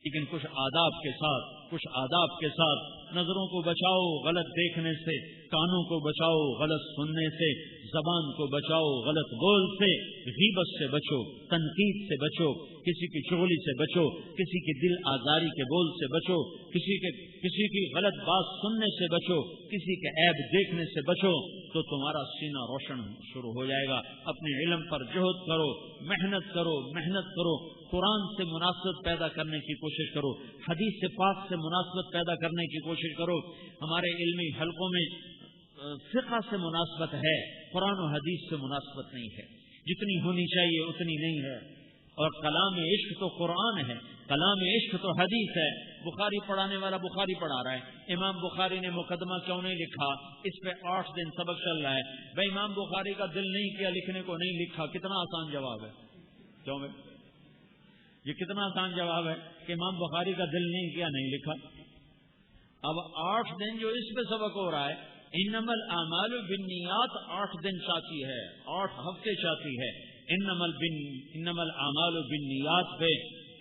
لیکن کچھ آداب کے ساتھ نظروں کو بچاؤ غلط دیکھنے سے، کانوں کو بچاؤ غلط سننے سے، زبان کو بچاؤ غلط بول سے، غیبت سے بچو، تنقید سے بچو، کسی کی چغلی سے بچو، کسی کی دل آزاری کے بول سے بچو، کسی کی غلط بات سننے سے بچو، کسی کے عیب دیکھنے سے بچو، تو تمہارا سینہ روشن شروع ہو جائے گا۔ اپنے علم پر جہد کرو، محنت کرو، قرآن سے مناسبت پیدا کرنے کی کوشش کرو، حدیث پاک سے مناسبت پیدا کرنے کی کوشش کرو۔ ہمارے علمی حلقوں میں فقہ سے مناسبت ہے، قرآن و حدیث سے مناسبت نہیں ہے، جتنی ہونی چاہیے اتنی نہیں ہے۔ اور کلام عشق تو قرآن ہے، کلام عشق تو حدیث ہے۔ بخاری پڑھانے والا بخاری پڑھا رہا ہے، امام بخاری نے مقدمہ کیوں نہیں لکھا؟ اس پہ 8 دن سبق چل رہا ہے۔ بھائی امام بخاری کا دل نہیں کیا لکھنے کو، نہیں لکھا، کتنا آسان جواب ہے؟ کیوں بھائی یہ کتنا آسان جواب ہے کہ امام بخاری کا دل نہیں کیا، نہیں لکھا۔ اب 8 دن جو اس پہ سبق ہو رہا ہے، انما الاعمال بالنیات 8 دن چاہتی ہے، 8 ہفتے چاہتی ہے۔ انما الاعمال بالنیات پہ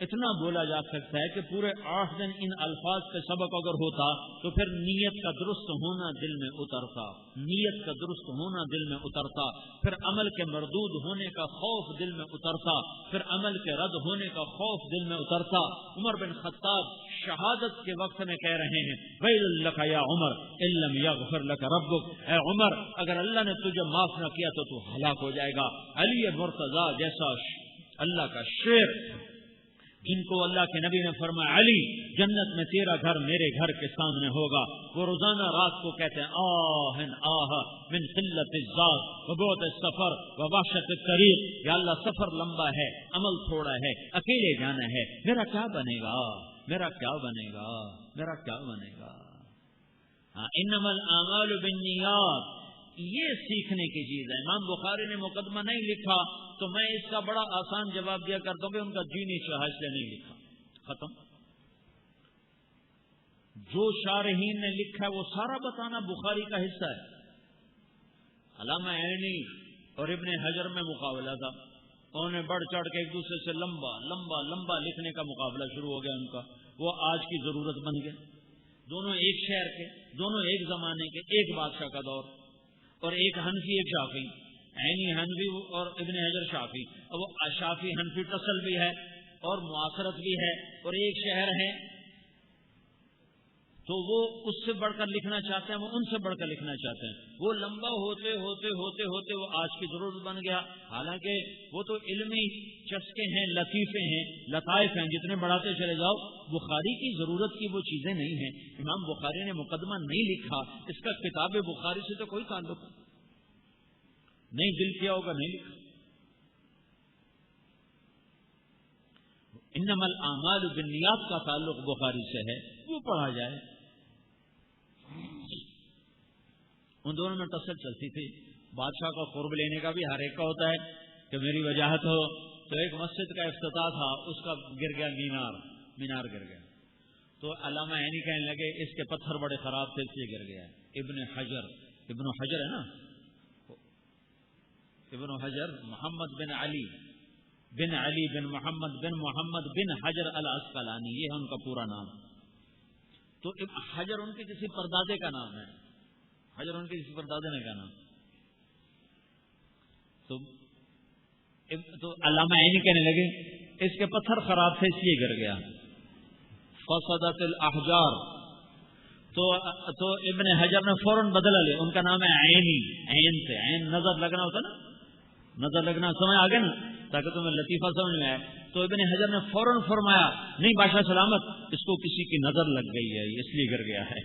اتنا بولا جا سکتا ہے کہ پورے 8 دن ان الفاظ پہ سبق اگر ہوتا تو پھر نیت کا درست ہونا دل میں اترتا، نیت کا درست ہونا دل میں اترتا، پھر عمل کے مردود ہونے کا خوف دل میں اترتا، پھر عمل کے رد ہونے کا خوف دل میں اترتا۔ عمر بن خطاب شہادت کے وقت میں کہہ رہے ہیں، ویل لک یا عمر ان لم یغفر لک ربک، اے عمر اگر اللہ نے تجھے معاف نہ کیا تو ہلاک ہو جائے گا۔ علی مرتضیٰ جیسا اللہ کا شیر، جن کو اللہ کے نبی نے فرمایا علی جنت میں تیرا گھر میرے گھر کے سامنے ہوگا، وہ روزانہ رات کو کہتے ہیں آہن آہ من قلت الذات وبعد السفر ووحشت الطریق، یا اللہ سفر لمبا ہے، عمل تھوڑا ہے، اکیلے جانا ہے، میرا کیا بنے گا، میرا کیا بنے گا، میرا کیا بنے گا۔ انما الاعمال بالنیات، یہ سیکھنے کی چیز ہے۔ امام بخاری نے مقدمہ نہیں لکھا تو میں اس کا بڑا آسان جواب دیا کرتا ہوں کہ ان کا جی نہیں چاہا اس لیے نہیں لکھا، ختم۔ جو شارحین نے لکھا ہے وہ سارا بتانا بخاری کا حصہ ہے۔ علامہ عینی اور ابن حجر میں مقابلہ تھا، انہوں نے بڑھ چڑھ کے ایک دوسرے سے لمبا لمبا لمبا لکھنے کا مقابلہ شروع ہو گیا ان کا، وہ آج کی ضرورت بن گئے۔ دونوں ایک شہر کے، دونوں ایک زمانے کے، ایک بادشاہ کا دور، اور ایک حنفی ایک شافعی، عینی حنفی اور ابن حجر شافعی۔ اب وہ شافعی حنفی تصل بھی ہے اور معاصرت بھی ہے اور ایک شہر ہے، تو وہ اس سے بڑھ کر لکھنا چاہتے ہیں، وہ ان سے بڑھ کر لکھنا چاہتے ہیں۔ وہ لمبا ہوتے ہوتے ہوتے ہوتے وہ آج کی ضرورت بن گیا، حالانکہ وہ تو علمی چسکے ہیں، لطیفے ہیں، لطائف ہیں، جتنے بڑھاتے چلے جاؤ بخاری کی ضرورت کی وہ چیزیں نہیں ہیں۔ امام بخاری نے مقدمہ نہیں لکھا، اس کا کتاب بخاری سے تو کوئی تعلق نہیں، دل کیا ہوگا نہیں لکھا۔ انما الاعمال بالنیات کا تعلق بخاری سے ہے، وہ پڑھا جائے۔ ان دونوں میں ٹسل چلتی تھی۔ بادشاہ کا قرب لینے کا بھی ہر ایک کا ہوتا ہے کہ میری وجاہت ہو، تو ایک مسجد کا افتتاح تھا، اس کا گر گیا مینار گر گیا، تو علامہ عینی کہنے لگے اس کے پتھر بڑے خراب تھے اس لیے گر گیا۔ ابن حجر ہے نا، ابن حجر محمد بن علی بن محمد بن حجر العسقلانی، یہ ہے ان کا پورا نام۔ تو حجر ان کے کسی پردادے کا نام ہے، حجر ان کے کسی پردادے نے کا نام۔ تو علامہ عینی کہنے لگے اس کے پتھر خراب تھے اس لیے گر گیا۔ فسدت الاحجار، تو ابن حجر نے فوراً بدلا لیا، ان کا نام ہے عینی، عین سے، عین نظر لگنا ہوتا نا، نظر لگنا سمجھ آگے نا، تاکہ تمہیں لطیفہ سمجھ میں آئے۔ تو ابن حجر نے فوراً فرمایا نہیں بادشاہ سلامت، اس کو کسی کی نظر لگ گئی ہے اس لیے گر گیا ہے۔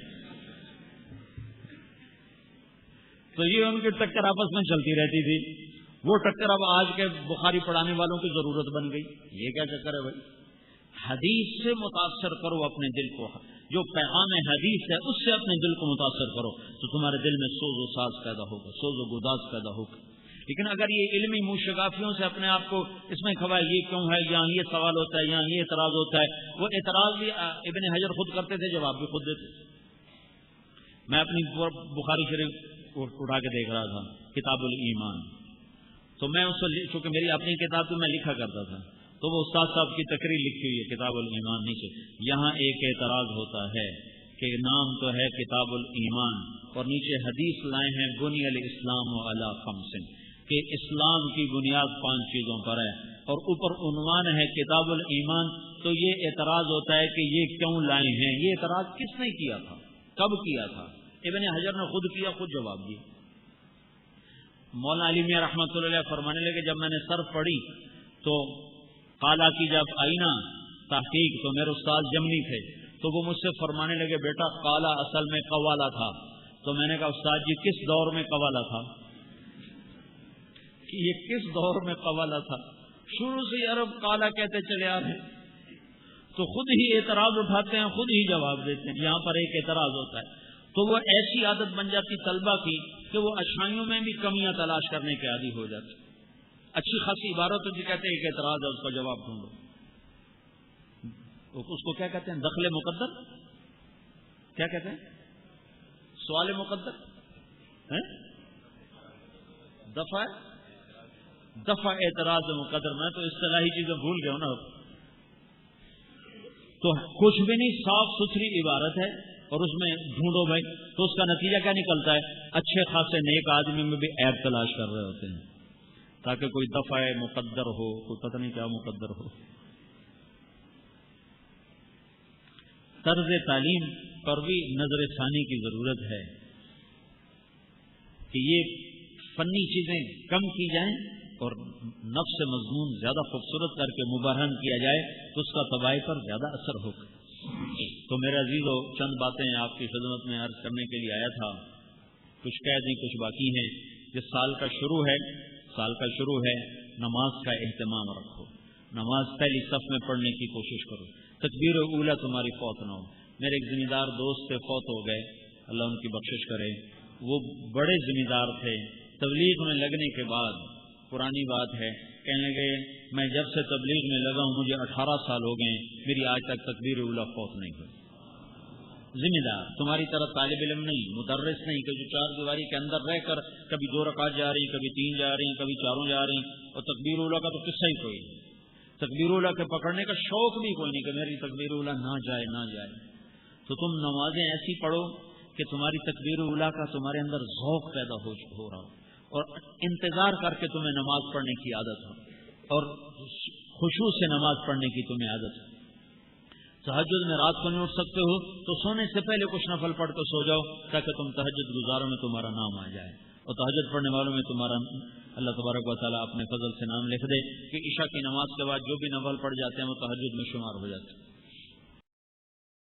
تو یہ ان کی ٹکر آپس میں چلتی رہتی تھی، وہ ٹکر اب آج کے بخاری پڑھانے والوں کی ضرورت بن گئی۔ یہ کیا چکر ہے بھائی؟ حدیث سے متاثر کرو اپنے دل کو، جو پیغام حدیث ہے اس سے اپنے دل کو متاثر کرو، تو تمہارے دل میں سوز و ساز پیدا ہوگا، سوز و گداز پیدا ہوگا۔ لیکن اگر یہ علمی موشگافیوں سے اپنے آپ کو اس میں کھوا یہ کیوں ہے، یہاں یہ سوال ہوتا ہے، یہاں یہ اعتراض ہوتا ہے، وہ اعتراض بھی ابن حجر خود کرتے تھے، جواب بھی خود دیتے۔ میں اپنی بخاری شریف اٹھا کے دیکھ رہا تھا، کتاب الایمان، تو میں اس کو چونکہ میری اپنی کتاب تو میں لکھا کرتا تھا، تو وہ استاد صاحب کی تقریر لکھی ہوئی ہے کتاب الایمان نیچے. یہاں ایک اعتراض ہوتا ہے کہ نام تو ہے کتاب الایمان اور نیچے حدیث لائے ہیں بنی الاسلام علی خمس، کہ اسلام کی بنیاد 5 چیزوں پر ہے، اور اوپر عنوان ہے کتاب الایمان. تو یہ اعتراض ہوتا ہے کہ یہ کیوں لائے ہیں؟ یہ اعتراض کس نے کیا تھا، کب کیا تھا؟ ابن حجر نے خود کیا، خود جواب دیا. مولانا علی میاں رحمۃ اللہ علیہ فرمانے لگے جب میں نے صرف پڑھی تو قالا کی جب آئی نا تحقیق تو میرے استاد جمنی تھے، تو وہ مجھ سے فرمانے لگے بیٹا قالا اصل میں قوالا تھا. تو میں نے کہا استاد جی کس دور میں قوالا تھا؟ کہ یہ کس دور میں قوالا تھا؟ شروع سے عرب قالا کہتے چلے آ رہے ہیں، تو خود ہی اعتراض اٹھاتے ہیں، خود ہی جواب دیتے ہیں. یہاں پر ایک اعتراض ہوتا ہے تو وہ ایسی عادت بن جاتی طلبہ کی کہ وہ اشعاریوں میں بھی کمیاں تلاش کرنے کے عادی ہو جاتے. اچھی خاصی عبارت ہوتی کہتے ہیں ایک اعتراض ہے اس کا جواب ڈھونڈو. اس کو کیا کہتے ہیں؟ دخل مقدر. کیا کہتے ہیں؟ سوال مقدر، دفع اعتراض مقدر. میں تو اصطلاحی چیزیں بھول گیا ہوں نا. تو کچھ بھی نہیں، صاف ستھری عبارت ہے اور اس میں ڈھونڈو بھائی، تو اس کا نتیجہ کیا نکلتا ہے؟ اچھے خاصے نیک آدمی میں بھی عیب تلاش کر رہے ہوتے ہیں تاکہ کوئی دفع مقدر ہو، کوئی پتہ نہیں کیا مقدر ہو. طرز تعلیم پر بھی نظر ثانی کی ضرورت ہے کہ یہ فنی چیزیں کم کی جائیں اور نفس مضمون زیادہ خوبصورت کر کے مبرہن کیا جائے تو اس کا طباع پر زیادہ اثر ہوگا. تو میرے عزیزو چند باتیں آپ کی خدمت میں عرض کرنے کے لیے آیا تھا. کچھ کہہ دیں، کچھ باقی ہیں. جس سال کا شروع ہے نماز کا اہتمام رکھو. نماز پہلی صف میں پڑھنے کی کوشش کرو. تکبیر اولیٰ تمہاری فوت نہ ہو. میرے ایک ذمہ دار دوست سے فوت ہو گئے، اللہ ان کی بخشش کرے. وہ بڑے ذمہ دار تھے. تبلیغ میں لگنے کے بعد پرانی بات ہے، کہنے لگے میں جب سے تبلیغ میں لگا ہوں مجھے 18 سال ہو گئے، میری آج تک تکبیر اولیٰ فوت نہیں ہوئی. ذمہ دار تمہاری طرح طالب علم نہیں، مدرس نہیں کہ جو 4 دیواری کے اندر رہ کر کبھی 2 رکعت جا رہی ہیں، کبھی 3 جا رہی ہیں، کبھی 4 جا رہی ہیں، اور تکبیر اولیٰ کا تو قصہ ہی کوئی نہیں. تکبیر اولیٰ کے پکڑنے کا شوق بھی کوئی نہیں کہ میری تکبیر اولیٰ نہ جائے. تو تم نمازیں ایسی پڑھو کہ تمہاری تکبیر اولیٰ کا تمہارے اندر ذوق پیدا ہو رہا ہو اور انتظار کر کے تمہیں نماز پڑھنے کی عادت ہو اور خشوع سے نماز پڑھنے کی تمہیں عادت ہو. تہجد میں رات کو نہیں اٹھ سکتے ہو تو سونے سے پہلے کچھ نفل پڑھ کے سو جاؤ تاکہ تم تہجد گزاروں میں تمہارا نام آ جائے اور تہجد پڑھنے والوں میں تمہارا اللہ تبارک و تعالیٰ اپنے فضل سے نام لکھ دے کہ عشاء کی نماز کے بعد جو بھی نفل پڑھ جاتے ہیں وہ تہجد میں شمار ہو جاتے ہیں.